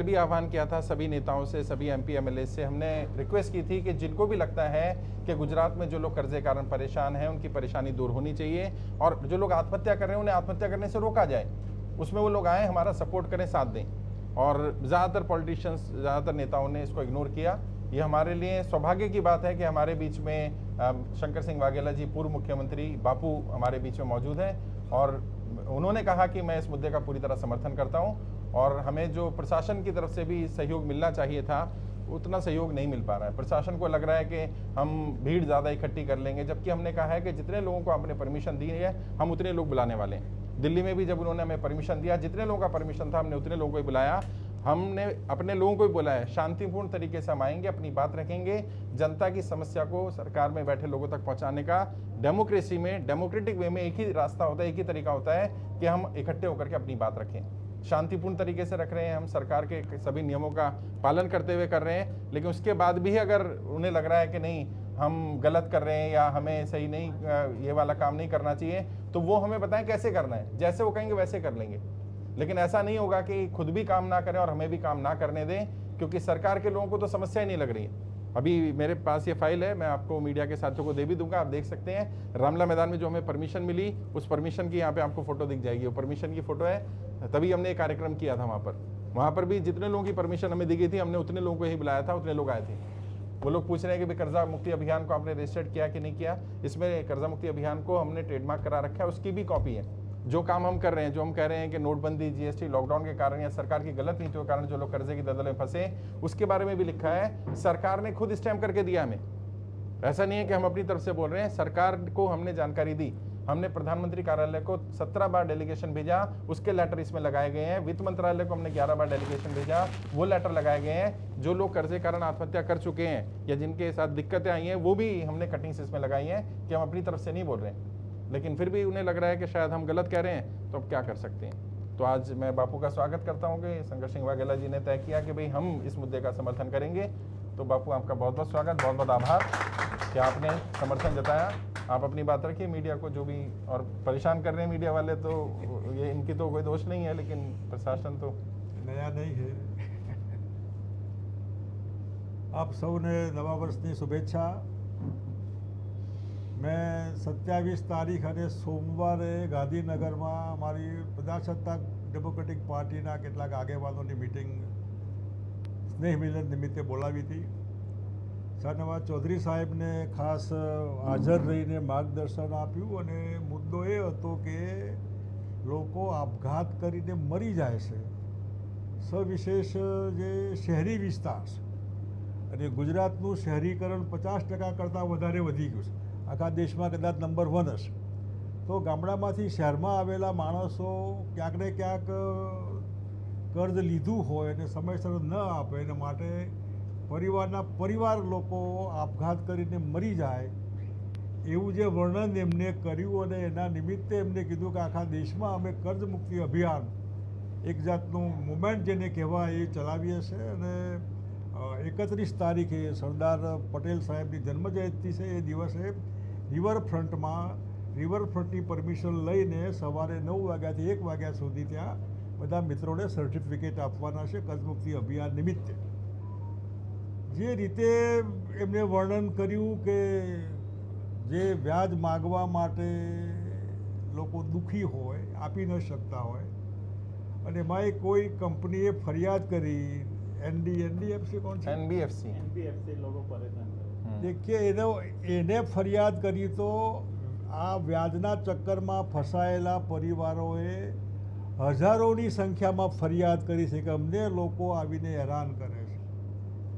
भी आह्वान किया था सभी नेताओं से, सभी एमपी एमएलए से। हमने रिक्वेस्ट की थी कि जिनको भी लगता है कि गुजरात में जो लोग कर्जे कारण परेशान हैं उनकी परेशानी दूर होनी चाहिए और जो लोग आत्महत्या कर रहे हैं उन्हें आत्महत्या करने से रोका जाए, उसमें वो लोग आएँ, हमारा सपोर्ट करें, साथ दें। और ज़्यादातर पॉलिटिशियंस, ज़्यादातर नेताओं ने इसको इग्नोर किया। ये हमारे लिए सौभाग्य की बात है कि हमारे बीच में शंकर सिंह वाघेला जी, पूर्व मुख्यमंत्री, बापू हमारे बीच में मौजूद हैं और उन्होंने कहा कि मैं इस मुद्दे का पूरी तरह समर्थन करता हूं और हमें जो प्रशासन की तरफ से भी सहयोग मिलना चाहिए था उतना सहयोग नहीं मिल पा रहा है। प्रशासन को लग रहा है कि हम भीड़ ज़्यादा इकट्ठी कर लेंगे, जबकि हमने कहा है कि जितने लोगों को आपने परमिशन दी है हम उतने लोग बुलाने वाले हैं। दिल्ली में भी जब उन्होंने हमें परमिशन दिया, जितने लोगों का परमिशन था हमने उतने लोगों को ही बुलाया। हमने अपने लोगों को ही बुलाया, शांतिपूर्ण तरीके से हम आएंगे, अपनी बात रखेंगे, जनता की समस्या को सरकार में बैठे लोगों तक पहुंचाने का डेमोक्रेसी में, डेमोक्रेटिक वे में एक ही रास्ता होता है, एक ही तरीका होता है कि हम इकट्ठे होकर के अपनी बात रखें। शांतिपूर्ण तरीके से रख रहे हैं, हम सरकार के सभी नियमों का पालन करते हुए कर रहे हैं, लेकिन उसके बाद भी अगर उन्हें लग रहा है कि नहीं हम गलत कर रहे हैं या हमें सही नहीं, ये वाला काम नहीं करना चाहिए, तो वो हमें बताएं कैसे करना है, जैसे वो कहेंगे वैसे कर लेंगे। लेकिन ऐसा नहीं होगा कि खुद भी काम ना करें और हमें भी काम ना करने दें, क्योंकि सरकार के लोगों को तो समस्या ही नहीं लग रही है। अभी मेरे पास ये फाइल है, मैं आपको मीडिया के साथियों को दे भी दूंगा, आप देख सकते हैं। रामला मैदान में जो हमें परमिशन मिली, उस परमिशन की यहाँ पे आपको फोटो दिख जाएगी, वो परमिशन की फोटो है, तभी हमने एक कार्यक्रम किया था वहाँ पर भी जितने लोगों की परमिशन हमें दी गई थी हमने उतने लोगों को ही बुलाया था, उतने लोग आए थे। वो लोग पूछ रहे हैं कि भाई कर्जा मुक्ति अभियान को आपने रजिस्टर्ड किया कि नहीं किया। इसमें कर्जा मुक्ति अभियान को हमने ट्रेडमार्क करा रखा है, उसकी भी कॉपी है। जो काम हम कर रहे हैं, जो हम कह रहे हैं कि नोटबंदी, जीएसटी, लॉकडाउन के कारण या सरकार की गलत नीतियों के कारण जो लोग कर्जे की दलदल में फंसे, उसके बारे में भी लिखा है। सरकार ने खुद स्टैम्प करके दिया हमें, ऐसा नहीं है कि हम अपनी तरफ से बोल रहे हैं। सरकार को हमने जानकारी दी, हमने प्रधानमंत्री कार्यालय को 17 बार डेलीगेशन भेजा, उसके लेटर इसमें लगाए गए हैं। वित्त मंत्रालय को हमने 11 बार डेलीगेशन भेजा, वो लेटर लगाए गए हैं। जो लोग कर्जे कारण आत्महत्या कर चुके हैं या जिनके साथ दिक्कतें आई हैं, वो भी हमने कटिंग्स इसमें लगाई हैं कि हम अपनी तरफ से नहीं बोल रहे हैं। लेकिन फिर भी उन्हें लग रहा है कि शायद हम गलत कह रहे हैं, तो अब क्या कर सकते हैं। तो आज मैं बापू का स्वागत करता हूँ कि शंकर सिंह वाघेला जी ने तय किया कि भाई हम इस मुद्दे का समर्थन करेंगे। तो बापू आपका बहुत बहुत स्वागत, बहुत बहुत आभार कि आपने समर्थन जताया। आप अपनी बात रखिए, मीडिया को जो भी और परेशान कर रहे हैं मीडिया वाले, तो ये इनकी तो कोई दोष नहीं है, लेकिन प्रशासन तो नया नहीं है। आप सबने नवा વર્ષની શુભેચ્છા। मैं 27 તારીખ અને સોમવારે ગાંધીનગરમાં અમારી પ્રજાસત્તાક ડેમોક્રેટિક પાર્ટીના કેટલાક આગેવાનોની મીટિંગ સ્નેહ મિલન નિમિત્તે બોલાવી હતી। શાહનવાજ ચૌધરી સાહેબને ખાસ હાજર રહીને માર્ગદર્શન આપ્યું અને મુદ્દો એ હતો કે લોકો આપઘાત કરીને મરી જાય છે, સવિશેષ જે શહેરી વિસ્તાર છે, અને ગુજરાતનું શહેરીકરણ 50% કરતાં વધારે વધી ગયું છે, આખા દેશમાં કદાચ નંબર 1 હશે। તો ગામડામાંથી શહેરમાં આવેલા માણસો ક્યાંક ને ક્યાંક કર્જ લીધું હોય અને સમયસર ન આપે, એના માટે પરિવારના પરિવાર લોકો આપઘાત કરીને મરી જાય એવું જે વર્ણન એમને કર્યું અને એના નિમિત્તે એમને કીધું કે આખા દેશમાં અમે કર્જ મુક્તિ અભિયાન, એક જાતનું મુવમેન્ટ જેને કહેવાય, એ ચલાવીએ છીએ। અને 31 તારીખે સરદાર પટેલ સાહેબની જન્મજયંતિ છે, એ દિવસે રિવરફ્રન્ટની પરમિશન લઈને સવારે 9 વાગ્યાથી 1 વાગ્યા સુધી ત્યાં બધા મિત્રોને સર્ટિફિકેટ આપવાના છે કર્જમુક્તિ અભિયાન નિમિત્તે। જે રીતે એમણે વર્ણન કર્યું કે જે વ્યાજ માગવા માટે લોકો દુઃખી હોય, આપી ન શકતા હોય, અને એમાંય કોઈ કંપનીએ ફરિયાદ કરી, એનડીએફસી કોણ છે, एनबीएफसी लोगों परेशान देखिए એને ફરિયાદ કરી તો આ વ્યાજના ચક્કરમાં ફસાયેલા પરિવારોએ હજારોની સંખ્યામાં ફરિયાદ કરી છે કે અમને લોકો આવીને હેરાન કરે છે,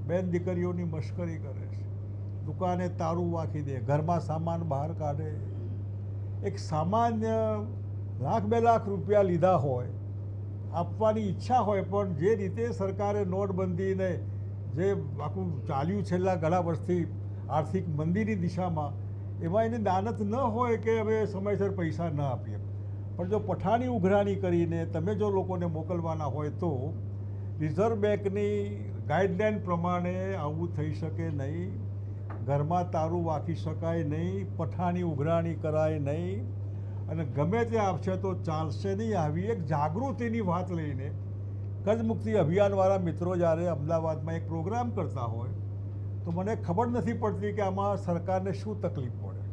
બેન દીકરીઓની મશ્કરી કરે છે, દુકાને તારું વાંખી દે, ઘરમાં સામાન બહાર કાઢે। એક સામાન્ય 1,00,000-2 લાખ રૂપિયા લીધા હોય, આપવાની ઈચ્છા હોય, પણ જે રીતે સરકારે નોટબંધીને જે આખું ચાલ્યું છેલ્લા ઘણા વર્ષથી આર્થિક મંદીની દિશામાં, એમાં એની દાનત ન હોય કે હવે સમયસર પૈસા ન આપીએ, પણ જો પઠાણી ઉઘરાણી કરીને તમે જો લોકોને મોકલવાના હોય તો રિઝર્વ બેંકની ગાઈડલાઇન પ્રમાણે આવું થઈ શકે નહીં, ઘરમાં તારું વાંખી શકાય નહીં, પઠાણી ઉઘરાણી કરાય નહીં, અને ગમે તે આપશે તો ચાલશે નહીં। આવી એક જાગૃતિની વાત લઈને કર્જમુક્તિ અભિયાનવાળા મિત્રો જ્યારે અમદાવાદમાં એક પ્રોગ્રામ કરતા હોય તો મને ખબર નથી પડતી કે આમાં સરકારને શું તકલીફ પડે.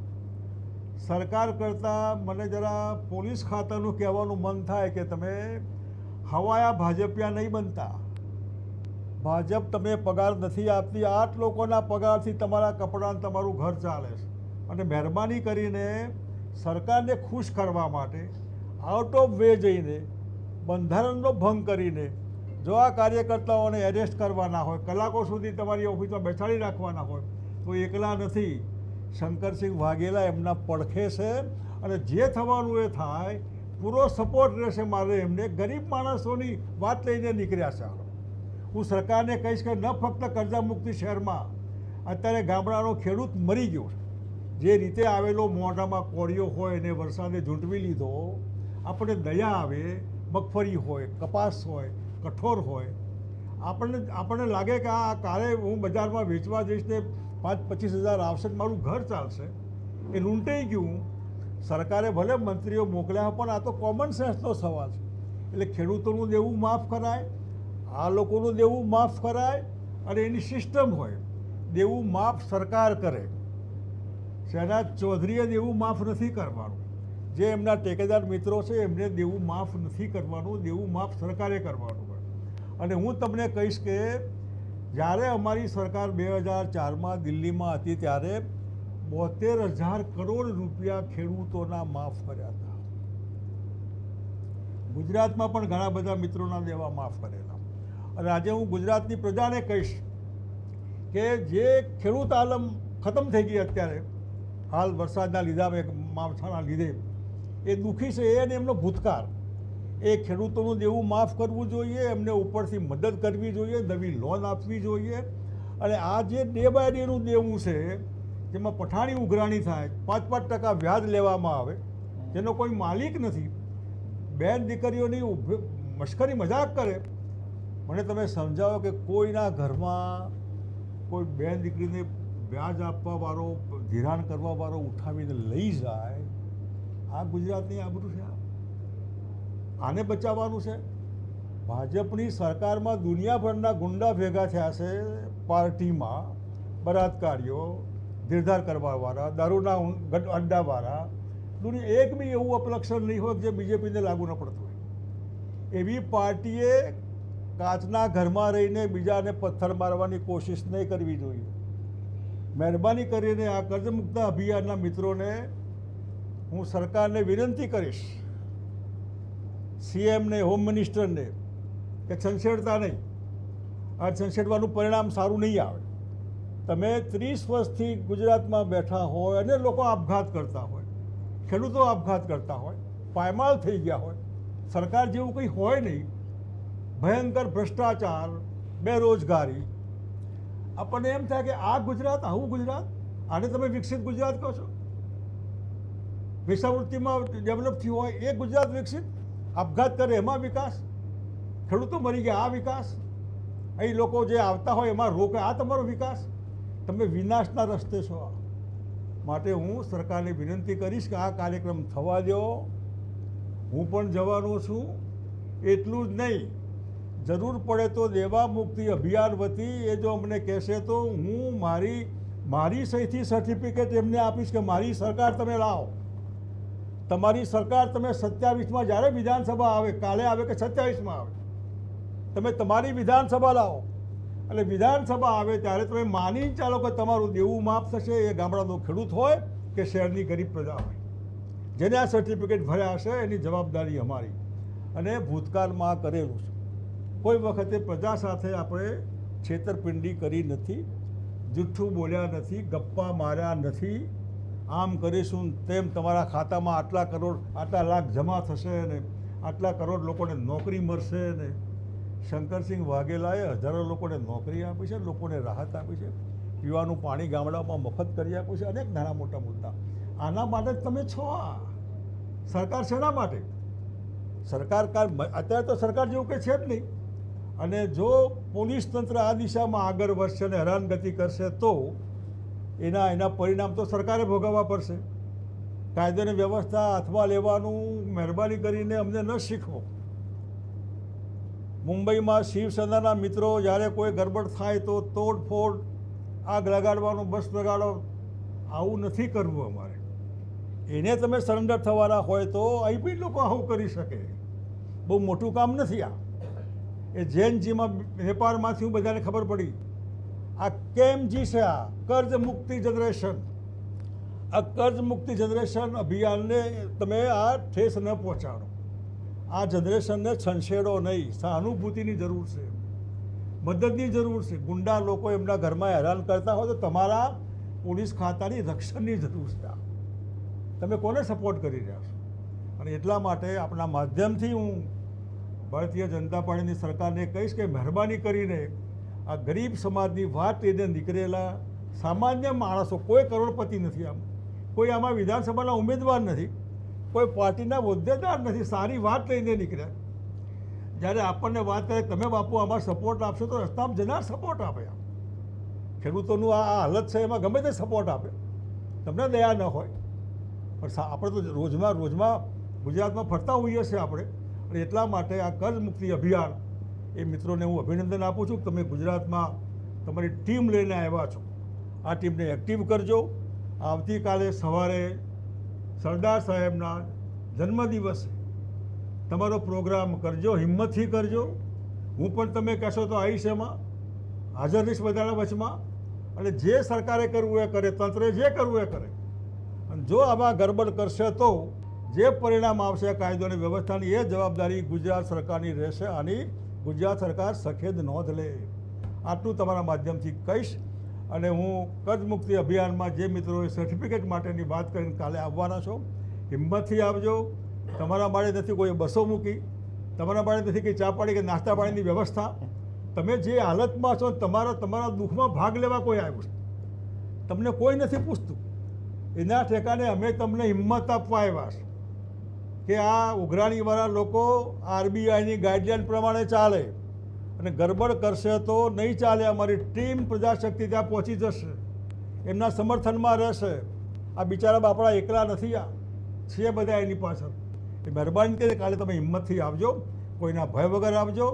સરકાર કરતાં મને જરા પોલીસ ખાતાનું કહેવાનું મન થાય કે તમે હવાયા ભાજપિયા નહીં બનતા. ભાજપ તમે પગાર નથી આપતી, 8 લોકોના પગારથી તમારા કપડાં તમારું ઘર ચાલે છે. અને મહેરબાની કરીને સરકારને ખુશ કરવા માટે આઉટ ઓફ વે જઈને બંધારણનો ભંગ કરીને જો આ કાર્યકર્તાઓને એરેસ્ટ કરવાના હોય, કલાકો સુધી તમારી ઓફિસમાં બેસાડી રાખવાના હોય તો એકલા નથી. શંકરસિંહ વાઘેલા એમના પડખે છે અને જે થવાનું એ થાય, પૂરો સપોર્ટ રહેશે મારે એમને. ગરીબ માણસોની વાત લઈને નીકળ્યા છે. હું સરકારને કહીશ કે ન ફક્ત કર્જમુક્તિ શહેરમાં અત્યારે ગામડાનો ખેડૂત મરી ગયો છે, જે રીતે આવેલો મોઢામાં કોળિયો હોય એને વરસાદે ઝૂંટવી લીધો, આપણે દયા આવે, મગફળી હોય, કપાસ હોય, કઠોળ હોય, આપણને લાગે કે આ કાલે હું બજારમાં વેચવા જઈશ ને 5-25 હજાર આવશે, મારું ઘર ચાલશે. એ લૂંટાઈ ગયું. સરકારે ભલે મંત્રીઓ મોકલ્યા પણ આ તો કોમન સેન્સનો સવાલ છે. એટલે ખેડૂતોનું દેવું માફ કરાય, આ લોકોનું દેવું માફ કરાય, અને એની સિસ્ટમ હોય. દેવું માફ સરકાર કરે. શહેનાજ ચૌધરીએ દેવું માફ નથી કરવાનું. જે એમના ટેકેદાર મિત્રો છે એમને દેવું માફ નથી કરવાનું, દેવું માફ સરકારે કરવાનું હોય. અને હું તમને કહીશ કે જ્યારે અમારી સરકાર 2004માં દિલ્હીમાં હતી ત્યારે 72,000 કરોડ રૂપિયા ખેડૂતોના માફ કર્યા હતા. ગુજરાતમાં પણ ઘણા બધા મિત્રોના દેવા માફ કરેલા. અને આજે હું ગુજરાતની પ્રજાને કહીશ કે જે ખેડૂત આલમ ખતમ થઈ ગઈ અત્યારે હાલ વરસાદના લીધા, માવઠાના લીધે એ દુઃખી છે. એ અને એમનો ભૂતકાળ, એ ખેડૂતોનું દેવું માફ કરવું જોઈએ, એમને ઉપરથી મદદ કરવી જોઈએ, નવી લોન આપવી જોઈએ. અને આ જે ડે બાય ડેનું દેવું છે જેમાં પઠાણી ઉઘરાણી થાય, 5-5% વ્યાજ લેવામાં આવે, જેનો કોઈ માલિક નથી, બેન દીકરીઓની મશ્કરી મજાક કરે. મને તમે સમજાવો કે કોઈના ઘરમાં કોઈ બેન દીકરીને વ્યાજ આપવાવાળો, ધિરાણ કરવાવાળો ઉઠાવીને લઈ જાય. આ ગુજરાતની આબરૂ છે. આને બચાવવાનું છે. ભાજપની સરકારમાં દુનિયાભરના ગુંડા ભેગા થયા છે. પાર્ટીમાં બળાત્કારીઓ, નિર્ધાર કરવાવાળા, દારૂના અડ્ડાવાળા, દુનિયા એક બી એવું અપલક્ષણ નહીં હોય જે બીજેપીને લાગુ ન પડતું હોય. એવી પાર્ટીએ કાચના ઘરમાં રહીને બીજાને પથ્થર મારવાની કોશિશ નહીં કરવી જોઈએ. મહેરબાની કરીને આ કર્જમુક્ત અભિયાનના મિત્રોને હું સરકારને વિનંતી કરીશ, સીએમને, હોમ મિનિસ્ટરને, કે છંછેડતા નહીં. આ છંછેડવાનું પરિણામ સારું નહીં આવે. તમે 30 વર્ષથી ગુજરાતમાં બેઠા હોય અને લોકો આપઘાત કરતા હોય, ખેડૂતો આપઘાત કરતા હોય, પાયમાલ થઈ ગયા હોય, સરકાર જેવું કંઈ હોય નહીં, ભયંકર ભ્રષ્ટાચાર, બેરોજગારી, આપણને એમ થાય કે આ ગુજરાત, આવું ગુજરાત, આને તમે વિકસિત ગુજરાત કહો છો? વેશ્યાવૃત્તિમાં ડેવલપ થયું હોય એ ગુજરાત વિકસિત? આપઘાત કરે એમાં વિકાસ? ખેડૂતો મરી ગયા આ વિકાસ? અહીં લોકો જે આવતા હોય એમાં રોકે આ તમારો વિકાસ? તમે વિનાશના રસ્તે છો. માટે હું સરકારને વિનંતી કરીશ કે આ કાર્યક્રમ થવા દો. હું પણ જવાનો છું. એટલું જ નહીં, જરૂર પડે તો દેવા મુક્તિ અભિયાન વતી એ જો અમને કહેશે તો હું મારી સહીથી સર્ટિફિકેટ એમને આપીશ કે મારી સરકાર તમે લાવો. તમારી સરકાર તમે 27માં જ્યારે વિધાનસભા આવે, કાલે આવે કે 27માં આવે, તમે તમારી વિધાનસભા લાવો. અને વિધાનસભા આવે ત્યારે તમે માની ચાલો કે તમારું દેવું માફ થશે. એ ગામડાનો ખેડૂત હોય કે શહેરની ગરીબ પ્રજા હોય, જેને આ સર્ટિફિકેટ ભર્યા હશે એની જવાબદારી અમારી. અને ભૂતકાળમાં કરેલું છે. કોઈ વખતે પ્રજા સાથે આપણે છેતરપિંડી કરી નથી, જૂઠું બોલ્યા નથી, ગપ્પા માર્યા નથી. આમ કરીશું તેમ તમારા ખાતામાં આટલા કરોડ, આટલા લાખ જમા થશે ને આટલા કરોડ લોકોને નોકરી મળશે ને. શંકરસિંહ વાઘેલાએ હજારો લોકોને નોકરી આપી છે, લોકોને રાહત આપી છે, પીવાનું પાણી ગામડામાં મફત કરી આપ્યું છે, અનેક નાના મોટા મુદ્દા. આના માટે જ તમે છો. સરકાર શેના માટે? સરકાર અત્યારે તો સરકાર જેવું કંઈ છે જ નહીં. અને જો પોલીસ તંત્ર આ દિશામાં આગળ વધશે અને હેરાનગતિ કરશે તો એના પરિણામ તો સરકારે ભોગવવા પડશે. કાયદાની વ્યવસ્થા હાથમાં લેવાનું મહેરબાની કરીને અમને ન શીખવો. મુંબઈમાં શિવસેનાના મિત્રો જ્યારે કોઈ ગરબડ થાય તો તોડફોડ, આગ લગાડવાનો, બસ લગાડો, આવું નથી કરવું અમારે. એને તમે સરેન્ડર થવાના હોય તો અહીં બી લોકો આવું કરી શકે. બહુ મોટું કામ નથી આ. એ જૈનજીમાં વેપારમાંથી બધાને ખબર પડી આ કેમ જીશે. આ કર્જ મુક્તિ જનરેશન, આ કર્જ મુક્તિ જનરેશન અભિયાનને તમે આ ઠેસ ન પહોંચાડો. આ જનરેશનને છંછેડો નહીં. સહાનુભૂતિની જરૂર છે, મદદની જરૂર છે. ગુંડા લોકો એમના ઘરમાં હેરાન કરતા હોય તો તમારા પોલીસ ખાતાની રક્ષણની જરૂર છે. તમે કોને સપોર્ટ કરી રહ્યા છો? અને એટલા માટે આપણા માધ્યમથી હું ભારતીય જનતા પાર્ટીની સરકારને કહીશ કે મહેરબાની કરીને આ ગરીબ સમાજની વાત લઈને નીકળેલા સામાન્ય માણસો, કોઈ કરોડપતિ નથી, કોઈ આમાં વિધાનસભાના ઉમેદવાર નથી, કોઈ પાર્ટીના હોદ્દેદાર નથી, સારી વાત લઈને નીકળ્યા. જ્યારે આપણને વાત કરે તમે બાપુ આમાં સપોર્ટ આપશો તો રસ્તામાં જનાર સપોર્ટ આપે. ખેડૂતોનું આ હાલત છે એમાં ગમે તે સપોર્ટ આપે, તમને દયા ન હોય. પણ આપણે તો રોજમાં ગુજરાતમાં ફરતા હોઈએ છીએ આપણે. અને એટલા માટે આ કર્જ મુક્તિ અભિયાન એ મિત્રોને હું અભિનંદન આપું છું. તમે ગુજરાતમાં તમારી ટીમ લઈને આવ્યા છો. આ ટીમને એક્ટિવ કરજો. આવતીકાલે સવારે સરદાર સાહેબના જન્મદિવસે તમારો પ્રોગ્રામ કરજો, હિંમતથી કરજો. હું પણ તમે કહેશો તો આવીશ, એમાં હાજર રહીશ બધાના વચમાં. અને જે સરકારે કરવું એ કરે, તંત્રે જે કરવું એ કરે. અને જો આમાં ગરબડ કરશે તો જે પરિણામ આવશે કાયદો અને વ્યવસ્થાની એ જવાબદારી ગુજરાત સરકારની રહેશે. આની ગુજરાત સરકાર સખેદ નોંધ લે. આટલું તમારા માધ્યમથી કહીશ. અને હું કર્જ મુક્તિ અભિયાનમાં જે મિત્રોએ સર્ટિફિકેટ માટેની વાત કરીને કાલે આવવાના છો, હિંમતથી આવજો. તમારા માટે નથી કોઈ બસો મૂકી, તમારા માટે નથી કે ચા પાણી કે નાસ્તા પાણીની વ્યવસ્થા. તમે જે હાલતમાં છો તમારા દુઃખમાં ભાગ લેવા કોઈ આવ્યું છે, તમને કોઈ નથી પૂછતું. એના ઠેકાને અમે તમને હિંમત આપવા આવ્યા છે કે આ ઉઘરાણીવાળા લોકો આરબીઆઈની ગાઈડલાઈન પ્રમાણે ચાલે અને ગરબડ કરશે તો નહીં ચાલે. અમારી ટીમ પ્રજાશક્તિ ત્યાં પહોંચી જશે, એમના સમર્થનમાં રહેશે. આ બિચારા બાપડા એકલા નથી, આ છે બધા એની પાછળ. એ મહેરબાની કરીને કાલે તમે હિંમતથી આવજો, કોઈના ભય વગર આવજો,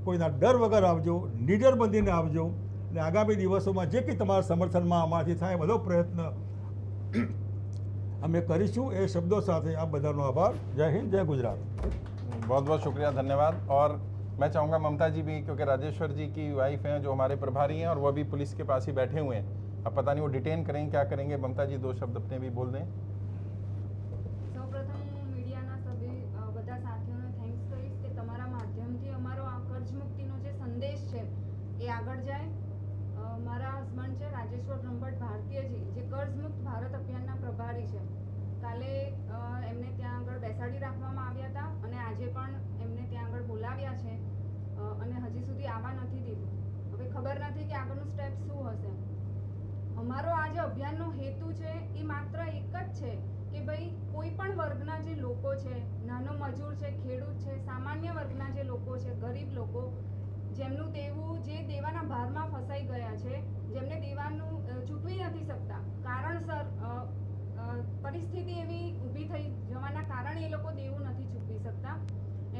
કોઈના ડર વગર આવજો, નીડર બંધીને આવજો. અને આગામી દિવસોમાં જે કંઈ તમારા સમર્થનમાં અમારાથી થાય બધો પ્રયત્ન અમે કરીશું. એ शब्दों સાથે आप બધાનો आभार. जय हिंद, जय गुजरात. बहुत बहुत शुक्रिया, धन्यवाद. और मैं चाहूँगा ममता जी भी, क्योंकि राजेश्वर जी की वाइफ हैं जो हमारे प्रभारी हैं और वो अभी पुलिस के पास ही बैठे हुए हैं. अब पता नहीं वो डिटेन करेंगे, क्या करेंगे. ममता जी 2 शब्द अपने भी बोल दें. સૌપ્રથમ મીડિયાના બધા સાથીઓને થેન્ક્સ કહીશ કે તમારા માધ્યમથી અમારો આ કર્જ મુક્તિનો જે સંદેશ છે એ આગળ જાય. મારા હસબન્ડ છે રાજેશ્વર બ્રહ્મભટ્ટ ભારતીયજી, જે કર્જ મુક્ત ભારત અભિયાનના પ્રભારી છે. કાલે એમને ત્યાં આગળ બેસાડી રાખવામાં આવ્યા હતા અને આજે પણ એમને ત્યાં આગળ બોલાવ્યા છે અને હજી સુધી આવવા નથી દીધું. હવે ખબર નથી કે આગળનું સ્ટેપ શું હશે. અમારો આ જે અભિયાનનો હેતુ છે એ માત્ર એક જ છે કે ભાઈ કોઈ પણ વર્ગના જે લોકો છે, નાનો મજૂર છે, ખેડૂત છે, સામાન્ય વર્ગના જે લોકો છે, ગરીબ લોકો જેમનું જે દેવાના ભારમાં ફસાઈ ગયા છે, જેમને દેવાનું ચૂકવી નથી શકતા, કારણસર પરિસ્થિતિ એવી ઊભી થઈ જવાના કારણે એ લોકો દેવું નથી ચૂકવી શકતા.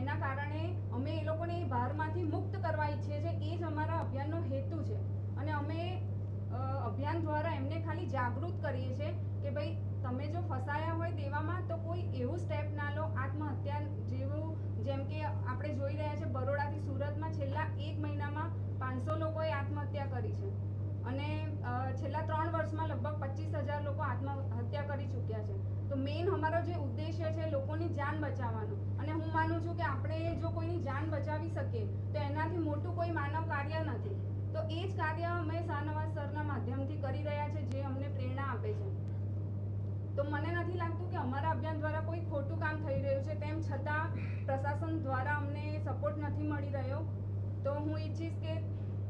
એના કારણે અમે એ લોકોને એ ભારમાંથી મુક્ત કરવા ઈચ્છીએ છીએ. એ જ અમારા અભિયાનનો હેતુ છે. અને અમે અભિયાન દ્વારા એમને ખાલી જાગૃત કરીએ છીએ કે ભાઈ તમે જો ફસાયા હોય દેવામાં તો કોઈ એવું સ્ટેપ ના લો આત્મહત્યા જેવું. જેમ કે આપણે જોઈ રહ્યા છે બરોડાથી સુરતમાં છેલ્લા 1 મહિનામાં 500 લોકોએ આત્મહત્યા કરી છે અને છેલ્લા 3 વર્ષમાં લગભગ 25,000 લોકો આત્મહત્યા કરી ચૂક્યા છે. તો મેઇન અમારો જે ઉદ્દેશ્ય છે લોકોની જાન બચાવવાનો. અને હું માનું છું કે આપણે જો કોઈની જાન બચાવી શકીએ તો એનાથી મોટું કોઈ માનવ કાર્ય નથી. તો એ જ કાર્ય અમે શાહનવાઝ સરના માધ્યમથી કરી રહ્યા છે, જે અમને પ્રેરણા આપે છે. તો મને નથી લાગતું કે અમારા અભિયાન દ્વારા કોઈ ખોટું કામ થઈ રહ્યું છે. તેમ છતાં પ્રશાસન દ્વારા અમને સપોર્ટ નથી મળી રહ્યો. તો હું ઈચ્છીશ કે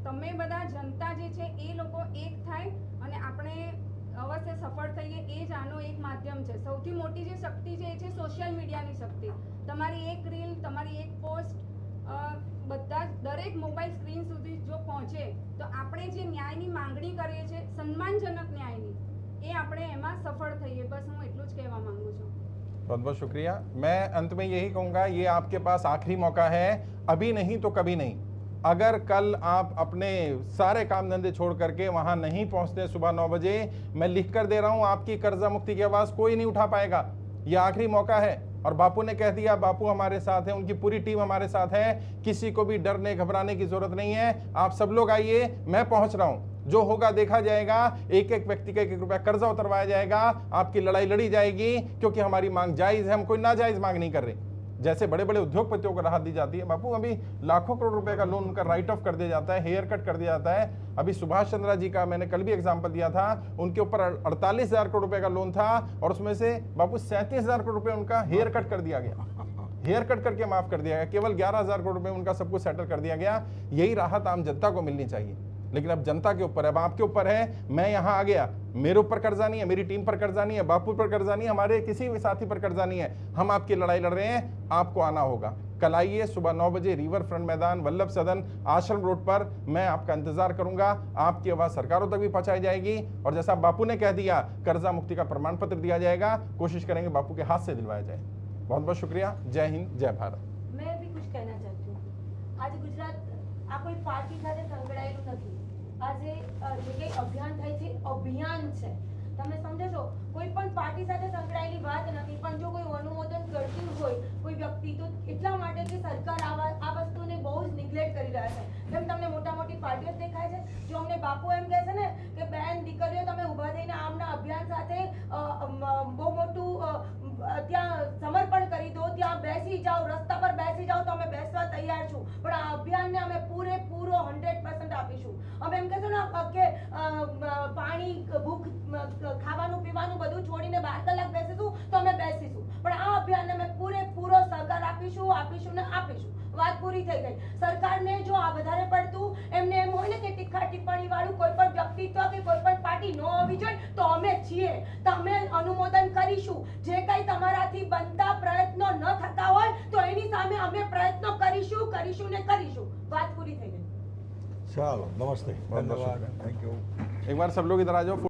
તમે બધા જનતા જે છે એ લોકો એક થાય અને આપણે અવશ્ય સફળ થઈએ. એ જ આનો એક માધ્યમ છે. સૌથી મોટી જે શક્તિ છે એ છે સોશિયલ મીડિયાની શક્તિ. તમારી એક રીલ, તમારી એક પોસ્ટ બધા દરેક મોબાઈલ સ્ક્રીન સુધી જો પહોંચે તો આપણે જે ન્યાયની માંગણી કરીએ છીએ, સન્માનજનક ન્યાયની, એ આપણે એમાં સફળ થઈએ. બસ હું એટલું જ કહેવા માંગુ છું. बहुत बहुत शुक्रिया। मैं अंत में यही कहूंगा, ये आपके पास आखिरी मौका है, अभी नहीं तो कभी नहीं। अगर कल आप अपने सारे काम धंधे छोड़ करके वहां नहीं पहुंचते सुबह 9 बजे, मैं लिख कर दे रहा हूं, आपकी कर्जा मुक्ति की आवाज कोई नहीं उठा पाएगा। ये आखिरी मौका है। और बापू ने कह दिया, बापू हमारे साथ है, उनकी पूरी टीम हमारे साथ है, किसी को भी डरने घबराने की जरूरत नहीं है। आप सब लोग आइए, मैं पहुंच रहा हूं, जो होगा देखा जाएगा। एक एक व्यक्ति का 1-1 रुपया कर्जा उतरवाया जाएगा, आपकी लड़ाई लड़ी जाएगी, क्योंकि हमारी मांग जायज है, हम कोई नाजायज मांग नहीं कर रहे। जैसे बड़े बड़े उद्योगपतियों को राहत दी जाती है, बापू अभी लाखों करोड़ रुपए का लोन उनका राइट ऑफ कर दिया जाता है, हेयर कट कर दिया जाता है। अभी सुभाष चंद्रा जी का मैंने कल भी एग्जांपल दिया था, उनके ऊपर 48,000 करोड़ रुपए का लोन था और उसमें से बापू 37,000 करोड़ रुपए उनका हेयर कट कर दिया गया, हेयर कट करके माफ कर दिया गया। केवल 11,000 करोड़ रुपए उनका सब कुछ सेटल कर दिया गया। यही राहत आम जनता को मिलनी चाहिए, लेकिन अब जनता के ऊपर है, अब आपके ऊपर है। मैं यहां आ गया, मेरे ऊपर कर्जा नहीं है, मेरी टीम पर कर्जा नहीं है, बापू पर कर्जा नहीं है, हमारे किसी भी साथी पर कर्जा नहीं है। हम आपकी लड़ाई लड़ रहे हैं, आपको आना होगा। कल आइए सुबह 9 बजे रिवर फ्रंट मैदान, वल्लभ सदन, आश्रम रोड पर। मैं आपका इंतजार करूंगा, आपकी आवाज सरकारों तक भी पहुंचाई जाएगी। और जैसा बापू ने कह दिया, कर्जा मुक्ति का प्रमाण पत्र दिया जाएगा, कोशिश करेंगे बापू के हाथ से दिलवाया जाए। बहुत बहुत शुक्रिया। जय हिंद, जय भारत। मैं भी कुछ कहना चाहती हूँ। आज ગુજરાત આ કોઈ પાર્ટી સાથે સંકળાયેલું નથી। આજે જે કંઈ અભિયાન થાય છે, અભિયાન છે, તમે સમજો છો। કોઈ પણ પાર્ટી સાથે સંકળાયેલી વાત નથી, પણ જો કોઈ અનુમોદન કરતું હોય કોઈ વ્યક્તિ, તો એટલા માટે કે સરકાર આ વસ્તુને બહુ જ નિગ્લેક્ટ કરી રહ્યા છે। કેમ તમને મોટા મોટી પાર્ટીઓ જ દેખાય છે? જો અમને બાપુ એમ કહે છે ને કે બેન દીકરીઓ તમે ઊભા થઈને આમના અભિયાન સાથે બહુ મોટું ત્યાં સમર્પણ કરી દો, ત્યાં બેસી જાઓ, રસ્તા પર બેસી જાઓ, તો અમે બેસવા તૈયાર છું। પણ આ અભિયાનને અમે પૂરેપૂરો 100% આપીશું। અમે એમ કહેશું ને કે પાણી, ભૂખ, ખાવાનું પીવાનું બધું છોડીને 12 કલાક બેસીશું, તો અમે બેસીશું। પણ આ અભિયાનને અમે પૂરેપૂરો સહકાર આપીશું, આપીશું ને આપીશું। વાત પૂરી થઈ ગઈ। સરકારને જો આ વધારે પડતું એમને એમ હોય ને કે ટીખા ટિપ્પણી વાળું કોઈ પણ વ્યક્તિત્વ કે કોઈ પણ પાર્ટી ન હોવી જોઈએ, તો અમે છીએ, તમે અનુમોદન કરીશું। જે કંઈ તમારાથી બનતા પ્રયત્નો ન થતા હોય તો એની સામે અમે પ્રયત્નો કરીશું, કરીશું ને કરીશું। વાત પૂરી થઈ ગઈ। ચાલો, નમસ્તે, बहुत ધન્યવાદ, शुक्रिया। Thank you. एक बार सब लोग इधर आ जाओ।